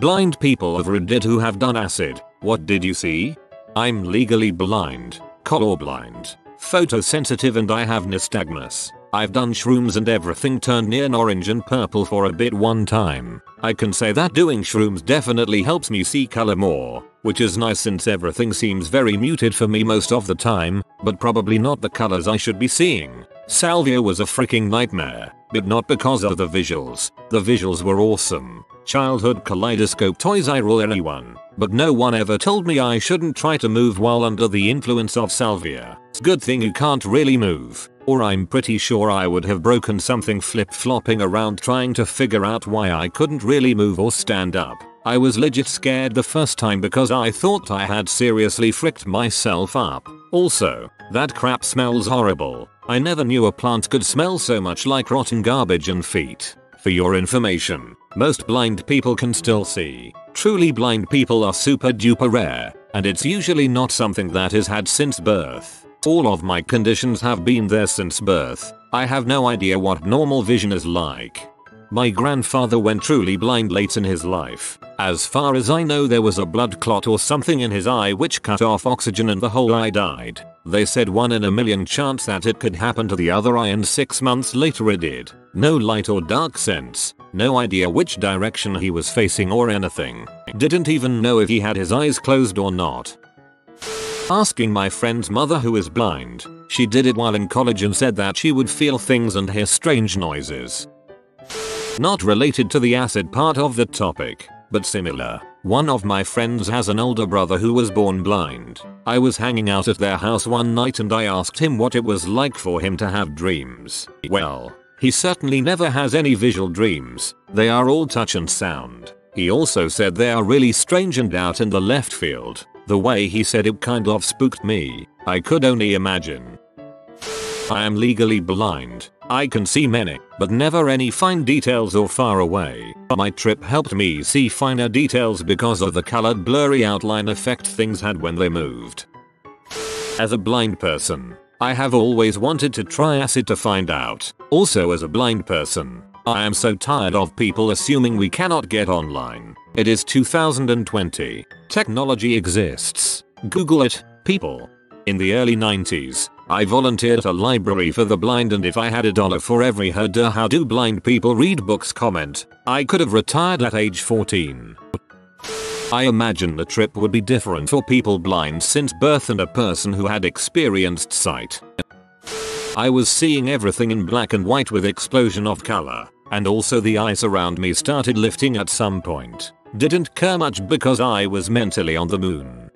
Blind people of Reddit who have done acid, what did you see? I'm legally blind, colorblind, photosensitive, and I have nystagmus. I've done shrooms and everything turned neon orange and purple for a bit one time. I can say that doing shrooms definitely helps me see color more, which is nice since everything seems very muted for me most of the time, but probably not the colors I should be seeing. Salvia was a freaking nightmare, but not because of the visuals. The visuals were awesome. Childhood kaleidoscope toys I rule anyone, but no one ever told me I shouldn't try to move while under the influence of salvia. It's good thing you can't really move, or I'm pretty sure I would have broken something flip-flopping around trying to figure out why I couldn't really move or stand up. I was legit scared the first time because I thought I had seriously fricked myself up. Also, that crap smells horrible. I never knew a plant could smell so much like rotten garbage and feet. For your information, most blind people can still see. Truly blind people are super duper rare, and it's usually not something that is had since birth. All of my conditions have been there since birth. I have no idea what normal vision is like. My grandfather went truly blind late in his life. As far as I know, there was a blood clot or something in his eye which cut off oxygen and the whole eye died. They said 1 in a million chance that it could happen to the other eye, and 6 months later it did. No light or dark sense. No idea which direction he was facing or anything. Didn't even know if he had his eyes closed or not. Asking my friend's mother who is blind. She did it while in college and said that she would feel things and hear strange noises. Not related to the acid part of the topic, but similar. One of my friends has an older brother who was born blind. I was hanging out at their house one night and I asked him what it was like for him to have dreams. Well, he certainly never has any visual dreams. They are all touch and sound. He also said they are really strange and out in the left field. The way he said it kind of spooked me. I could only imagine. I am legally blind. I can see many, but never any fine details or far away. My trip helped me see finer details because of the colored blurry outline effect things had when they moved. As a blind person, I have always wanted to try acid to find out. Also, as a blind person, I am so tired of people assuming we cannot get online. It is 2020. Technology exists. Google it, people. In the early 90s, I volunteered at a library for the blind, and if I had $1 for every heard how do blind people read books comment, I could have retired at age 14. I imagine the trip would be different for people blind since birth and a person who had experienced sight. I was seeing everything in black and white with explosion of color, and also the ice around me started lifting at some point. Didn't care much because I was mentally on the moon.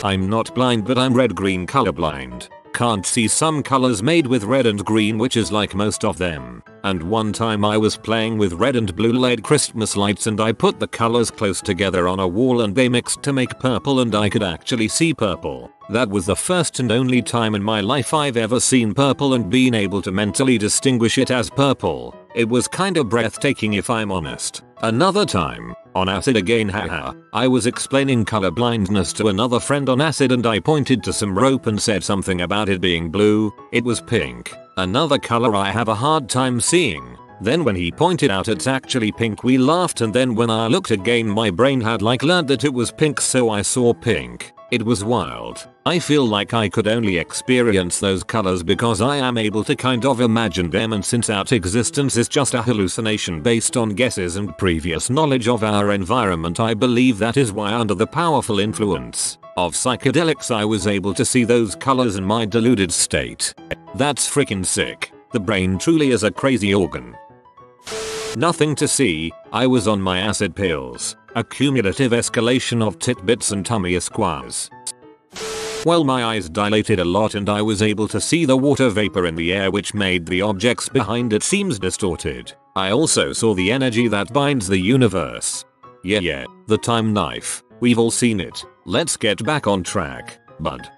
I'm not blind, but I'm red-green colorblind. Can't see some colors made with red and green, which is like most of them. And one time I was playing with red and blue LED Christmas lights and I put the colors close together on a wall and they mixed to make purple, and I could actually see purple. That was the first and only time in my life I've ever seen purple and been able to mentally distinguish it as purple. It was kinda breathtaking if I'm honest. Another time, on acid again, haha, I was explaining color blindness to another friend on acid and I pointed to some rope and said something about it being blue. It was pink. Another color I have a hard time seeing. Then when he pointed out it's actually pink, we laughed, and then when I looked again my brain had like learned that it was pink, so I saw pink. It was wild. I feel like I could only experience those colors because I am able to kind of imagine them, and since our existence is just a hallucination based on guesses and previous knowledge of our environment, I believe that is why under the powerful influence of psychedelics I was able to see those colors in my deluded state. That's freaking sick. The brain truly is a crazy organ. Nothing to see. I was on my acid pills. A cumulative escalation of titbits and tummy squares. Well, my eyes dilated a lot and I was able to see the water vapor in the air, which made the objects behind it seems distorted. I also saw the energy that binds the universe. Yeah, the time knife. We've all seen it. Let's get back on track, bud.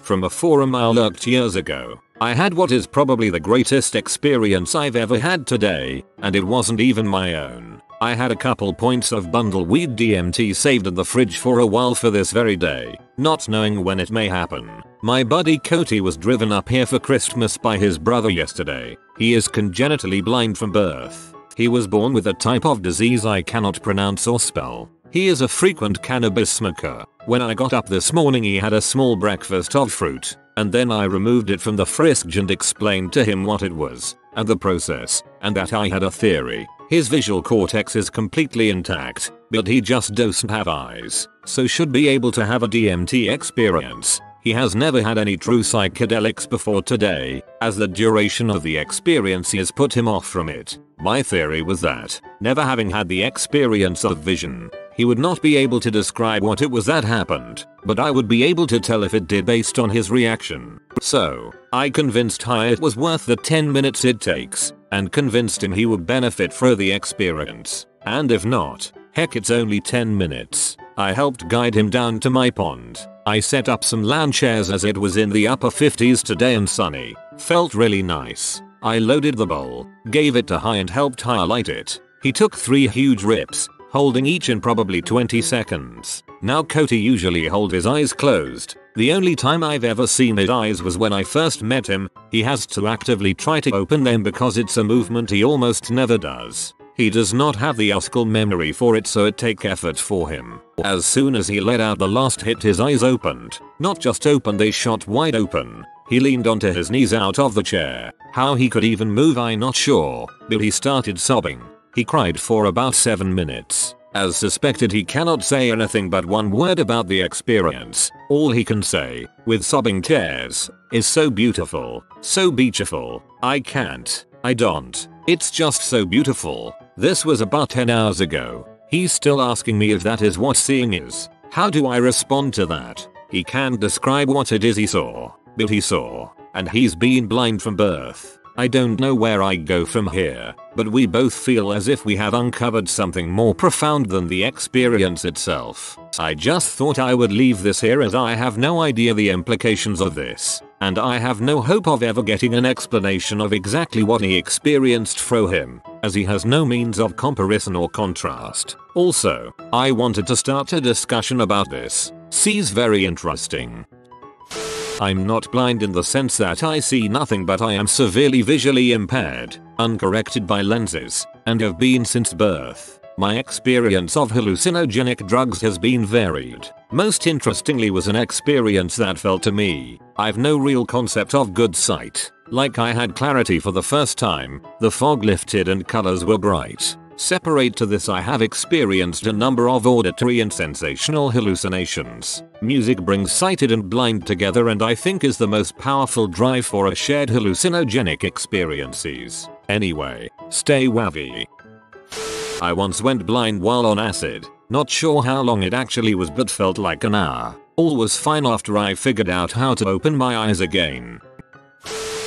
From a forum I lurked years ago, I had what is probably the greatest experience I've ever had today, and it wasn't even my own. I had a couple points of bundle weed DMT saved in the fridge for a while for this very day, not knowing when it may happen. My buddy Cody was driven up here for Christmas by his brother yesterday. He is congenitally blind from birth. He was born with a type of disease I cannot pronounce or spell. He is a frequent cannabis smoker. When I got up this morning he had a small breakfast of fruit, and then I removed it from the fridge and explained to him what it was, and the process, and that I had a theory. His visual cortex is completely intact, but he just doesn't have eyes, so should be able to have a DMT experience. He has never had any true psychedelics before today, as the duration of the experience has put him off from it. My theory was that, never having had the experience of vision, he would not be able to describe what it was that happened, but I would be able to tell if it did based on his reaction. So, I convinced High it was worth the 10 minutes it takes, and convinced him he would benefit from the experience. And if not, heck, it's only 10 minutes. I helped guide him down to my pond. I set up some lawn chairs as it was in the upper 50s today and sunny. Felt really nice. I loaded the bowl, gave it to High and helped highlight it. He took 3 huge rips, holding each in probably 20 seconds. Now Cody usually holds his eyes closed. The only time I've ever seen his eyes was when I first met him. He has to actively try to open them because it's a movement he almost never does. He does not have the muscle memory for it, so it takes effort for him. As soon as he let out the last hit his eyes opened. Not just opened, they shot wide open. He leaned onto his knees out of the chair. How he could even move I'm not sure, but he started sobbing. He cried for about 7 minutes. As suspected, he cannot say anything but one word about the experience. All he can say, with sobbing tears, is so beautiful, so beautiful. I can't. I don't. It's just so beautiful. This was about 10 hours ago. He's still asking me if that is what seeing is. How do I respond to that? He can't describe what it is he saw, but he saw, and he's been blind from birth. I don't know where I go from here, but we both feel as if we have uncovered something more profound than the experience itself. I just thought I would leave this here as I have no idea the implications of this, and I have no hope of ever getting an explanation of exactly what he experienced from him, as he has no means of comparison or contrast. Also, I wanted to start a discussion about this. Seems very interesting. I'm not blind in the sense that I see nothing, but I am severely visually impaired, uncorrected by lenses, and have been since birth. My experience of hallucinogenic drugs has been varied. Most interestingly was an experience that felt to me, I've no real concept of good sight. Like I had clarity for the first time, the fog lifted and colors were bright. Separate to this, I have experienced a number of auditory and sensational hallucinations. Music brings sighted and blind together and I think is the most powerful drive for a shared hallucinogenic experiences. Anyway, stay wavy. I once went blind while on acid. Not sure how long it actually was, but felt like an hour. All was fine after I figured out how to open my eyes again.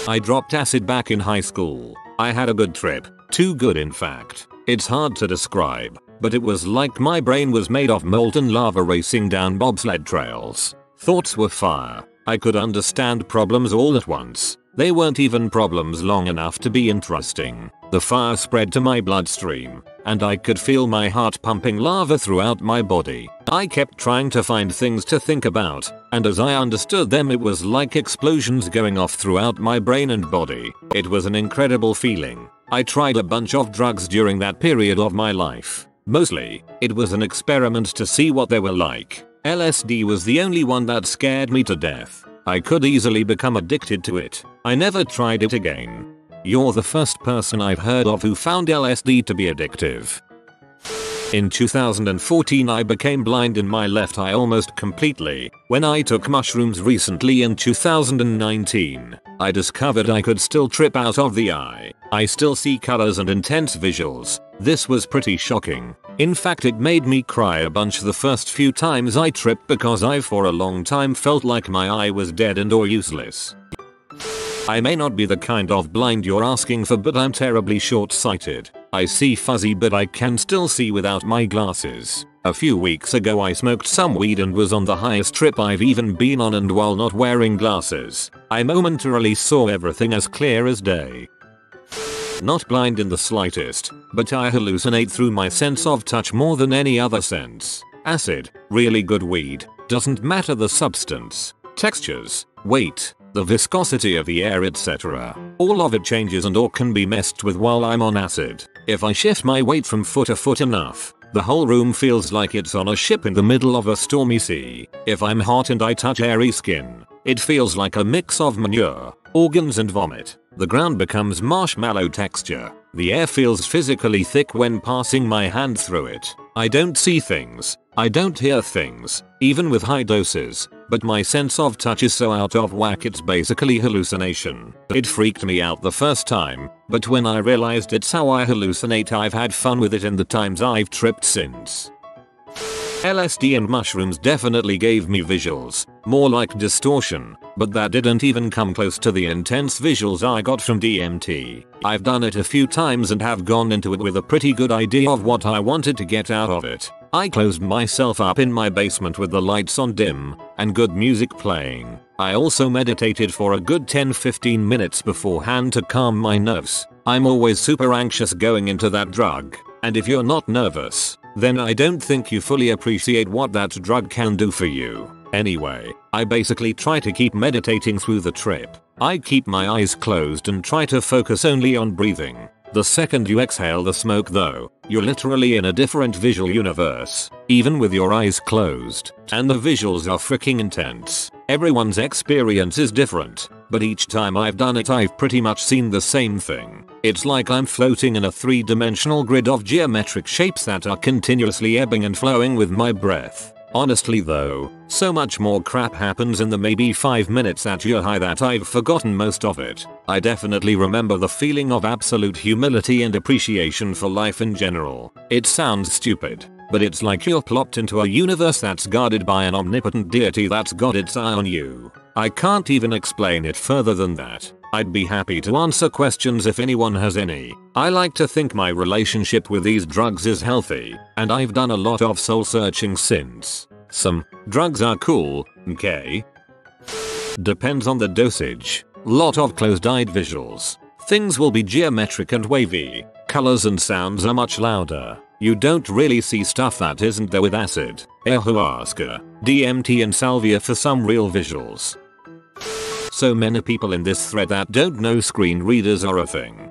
I dropped acid back in high school. I had a good trip. Too good in fact. It's hard to describe, but it was like my brain was made of molten lava racing down bobsled trails. Thoughts were fire. I could understand problems all at once. They weren't even problems long enough to be interesting. The fire spread to my bloodstream, and I could feel my heart pumping lava throughout my body. I kept trying to find things to think about, and as I understood them it was like explosions going off throughout my brain and body. It was an incredible feeling. I tried a bunch of drugs during that period of my life. Mostly, it was an experiment to see what they were like. LSD was the only one that scared me to death. I could easily become addicted to it. I never tried it again. You're the first person I've heard of who found LSD to be addictive. In 2014 I became blind in my left eye almost completely. When I took mushrooms recently in 2019, I discovered I could still trip out of the eye. I still see colors and intense visuals. This was pretty shocking. In fact, it made me cry a bunch the first few times I tripped because I for a long time felt like my eye was dead and or useless. I may not be the kind of blind you're asking for, but I'm terribly short-sighted. I see fuzzy, but I can still see without my glasses. A few weeks ago I smoked some weed and was on the highest trip I've even been on, and while not wearing glasses, I momentarily saw everything as clear as day. Not blind in the slightest, but I hallucinate through my sense of touch more than any other sense. Acid, really good weed, doesn't matter the substance, textures, weight, the viscosity of the air, etc. All of it changes and or can be messed with while I'm on acid. If I shift my weight from foot to foot enough, the whole room feels like it's on a ship in the middle of a stormy sea. If I'm hot and I touch airy skin, it feels like a mix of manure, organs and vomit. The ground becomes marshmallow texture. The air feels physically thick when passing my hand through it. I don't see things. I don't hear things, even with high doses, but my sense of touch is so out of whack it's basically hallucination. It freaked me out the first time, but when I realized it's how I hallucinate, I've had fun with it in the times I've tripped since. LSD and mushrooms definitely gave me visuals, more like distortion, but that didn't even come close to the intense visuals I got from DMT. I've done it a few times and have gone into it with a pretty good idea of what I wanted to get out of it. I closed myself up in my basement with the lights on dim and good music playing. I also meditated for a good 10-15 minutes beforehand to calm my nerves. I'm always super anxious going into that drug, and if you're not nervous, then I don't think you fully appreciate what that drug can do for you. Anyway, I basically try to keep meditating through the trip. I keep my eyes closed and try to focus only on breathing. The second you exhale the smoke though, you're literally in a different visual universe, even with your eyes closed, and the visuals are freaking intense. Everyone's experience is different, but each time I've done it I've pretty much seen the same thing. It's like I'm floating in a 3-dimensional grid of geometric shapes that are continuously ebbing and flowing with my breath. Honestly though, so much more crap happens in the maybe 5 minutes that you're high that I've forgotten most of it. I definitely remember the feeling of absolute humility and appreciation for life in general. It sounds stupid, but it's like you're plopped into a universe that's guarded by an omnipotent deity that's got its eye on you. I can't even explain it further than that. I'd be happy to answer questions if anyone has any. I like to think my relationship with these drugs is healthy, and I've done a lot of soul searching since. Some drugs are cool, okay? Depends on the dosage. Lot of closed-eyed visuals. Things will be geometric and wavy. Colors and sounds are much louder. You don't really see stuff that isn't there with acid, ayahuasca, DMT and salvia for some real visuals. So many people in this thread that don't know screen readers are a thing.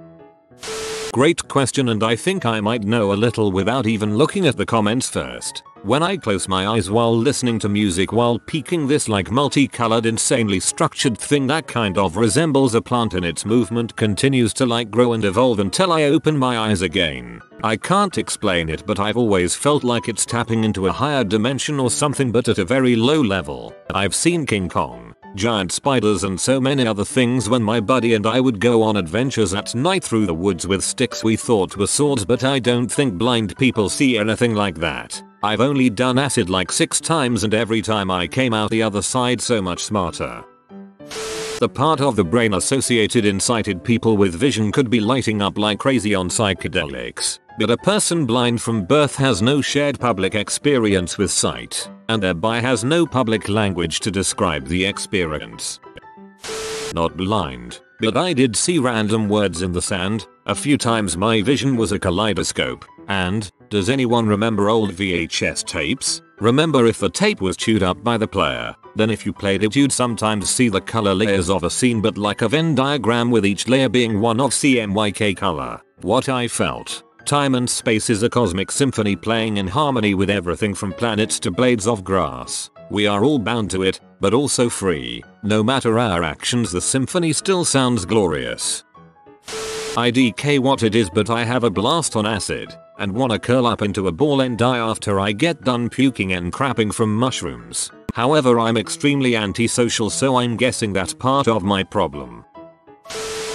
Great question, and I think I might know a little without even looking at the comments first. When I close my eyes while listening to music while peeking this like multicolored insanely structured thing that kind of resembles a plant and its movement continues to like grow and evolve until I open my eyes again. I can't explain it, but I've always felt like it's tapping into a higher dimension or something, but at a very low level. I've seen King Kong, giant spiders and so many other things when my buddy and I would go on adventures at night through the woods with sticks we thought were swords, but I don't think blind people see anything like that. I've only done acid like 6 times and every time I came out the other side so much smarter. The part of the brain associated in sighted people with vision could be lighting up like crazy on psychedelics, but a person blind from birth has no shared public experience with sight, and thereby has no public language to describe the experience. Not blind, but I did see random words in the sand. A few times my vision was a kaleidoscope. And, does anyone remember old VHS tapes? Remember, if the tape was chewed up by the player, then if you played it you'd sometimes see the color layers of a scene, but like a Venn diagram with each layer being one of CMYK color. What I felt. Time and space is a cosmic symphony playing in harmony with everything from planets to blades of grass. We are all bound to it, but also free. No matter our actions, the symphony still sounds glorious. IDK what it is, but I have a blast on acid and wanna curl up into a ball and die after I get done puking and crapping from mushrooms. However, I'm extremely antisocial, so I'm guessing that's part of my problem.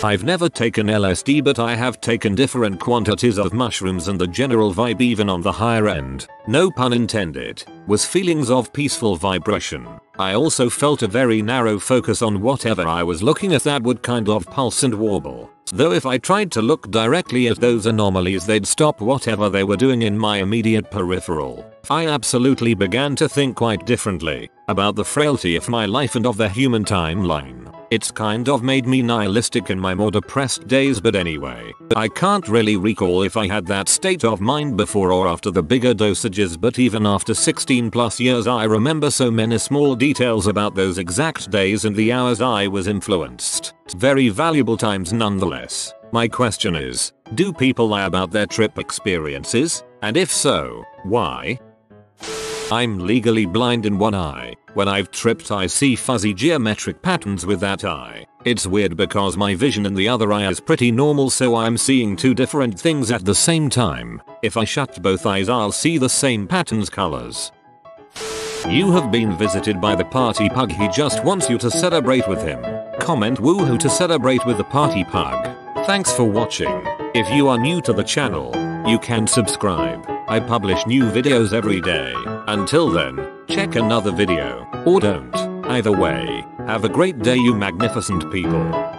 I've never taken LSD, but I have taken different quantities of mushrooms, and the general vibe, even on the higher end, no pun intended, was feelings of peaceful vibration. I also felt a very narrow focus on whatever I was looking at that would kind of pulse and warble. Though if I tried to look directly at those anomalies they'd stop whatever they were doing in my immediate peripheral. I absolutely began to think quite differently about the frailty of my life and of the human timeline. It's kind of made me nihilistic in my more depressed days, but anyway, I can't really recall if I had that state of mind before or after the bigger dosages, but even after 16+ years I remember so many small details about those exact days and the hours I was influenced. Very valuable times nonetheless. My question is, do people lie about their trip experiences? And if so, why? I'm legally blind in one eye. When I've tripped I see fuzzy geometric patterns with that eye. It's weird because my vision in the other eye is pretty normal, so I'm seeing two different things at the same time. If I shut both eyes I'll see the same patterns colors. You have been visited by the party pug. He just wants you to celebrate with him. Comment woohoo to celebrate with the party pug. Thanks for watching. If you are new to the channel, you can subscribe. I publish new videos every day. Until then, check another video, or don't. Either way, have a great day you magnificent people.